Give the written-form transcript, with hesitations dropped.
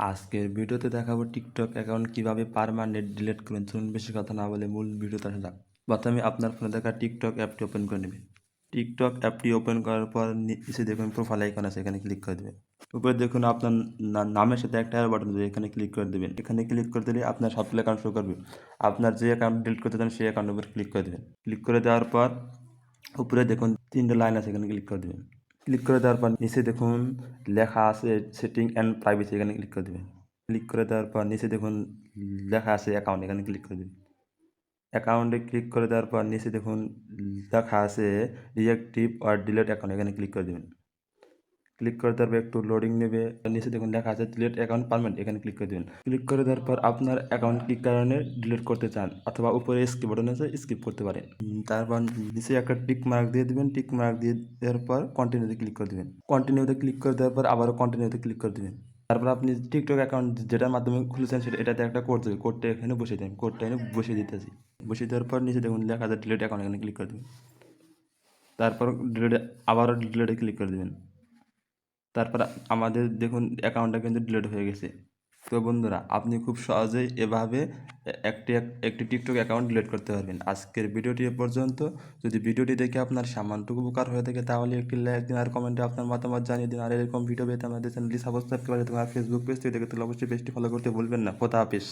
আজকের ভিডিওতে দেখাবো টিকটক অ্যাকাউন্ট কিভাবে পার্মানেন্ট ডিলিট করবেন। চলুন বেশি কথা না বলে মূল ভিডিওতে আসা যাক। প্রথমে আপনার ফোনে থাকা টিকটক অ্যাপটি ওপেন করে নেবেন। টিকটক অ্যাপটি ওপেন করার পর নিচে দেখুন প্রোফাইল আইকন আছে, এখানে ক্লিক করে দেবেন। উপরে দেখুন আপনার নামের সাথে একটা অ্যারো বাটন দেবে, এখানে ক্লিক করে দেবেন। এখানে ক্লিক করে দিলে আপনার সবগুলো অ্যাকাউন্ট শো করবে। আপনার যে অ্যাকাউন্ট ডিলিট করতে চান সেই অ্যাকাউন্টের উপর ক্লিক করে দেবেন। ক্লিক করে দেওয়ার পর উপরে দেখুন 3টে লাইন আছে, এখানে ক্লিক করে দেবেন। ক্লিক করে দেওয়ার পর নিচে দেখুন লেখা আছে সেটিং অ্যান্ড প্রাইভেসি, এখানে ক্লিক করে দেবেন। ক্লিক করে দেওয়ার পর নিচে দেখুন লেখা আছে অ্যাকাউন্ট, এখানে ক্লিক করে দেবেন। অ্যাকাউন্টে ক্লিক করে দেওয়ার পর নিচে দেখুন লেখা আছে রিঅ্যাক্টিভ অর ডিলিট অ্যাকাউন্ট, এখানে ক্লিক করে দেবেন। ক্লিক করে দেওয়ার পর একটু লোডিং নেবে, নিচে দেখুন লেখা আছে ডিলিট অ্যাকাউন্ট পারমানেন্ট, এখানে ক্লিক করে দেবেন। ক্লিক করে দেওয়ার পর আপনার অ্যাকাউন্ট কী কারণে ডিলিট করতে চান অথবা উপরে স্কিপ বাটন আছে স্কিপ করতে পারেন। তারপর নিচে একটা টিক মার্ক দিয়ে দেবেন। টিক মার্ক দিয়ে দেওয়ার পর কন্টিনিউতে ক্লিক করে দেবেন। কন্টিনিউতে ক্লিক করে দেওয়ার পর আবারও কন্টিনিউতে ক্লিক করে দেবেন। তারপর আপনি টিকটক অ্যাকাউন্ট যেটার মাধ্যমে খুলেছেন সেটা এটাতে একটা কোড দেবে, কোডটা এখানে বসিয়ে দেবেন। কোডটা এখানে বসিয়ে দিতেছি। বসিয়ে দেওয়ার পর নিচে দেখুন লেখা আছে ডিলিট অ্যাকাউন্ট, এখানে ক্লিক করে দেবেন। তারপর ডিলিটে আবারও ডিলিটে ক্লিক করে দেবেন। তারপর আমাদের দেখুন অ্যাকাউন্টটা কিন্তু ডিলিট হয়ে গেছে। তো বন্ধুরা, আপনি খুব সহজেই এভাবে একটি টিকটক অ্যাকাউন্ট ডিলিট করতে পারবেন। আজকের ভিডিওটি এ পর্যন্ত। যদি ভিডিওটি দেখে আপনার সামান্যটুকু উপকার হয়ে থাকে তাহলে একটি লাইক দিন আর কমেন্টে আপনার মতামত জানিয়ে দিন। আর এরকম ভিডিও পেতে আমাদের চ্যানেলটি সাবস্ক্রাইব করে দেবেন। আর ফেসবুক পেজ থেকে দেখে তাহলে অবশ্যই পেজটি ফলো করতে ভুলবেন না। খোদা হাফেজ।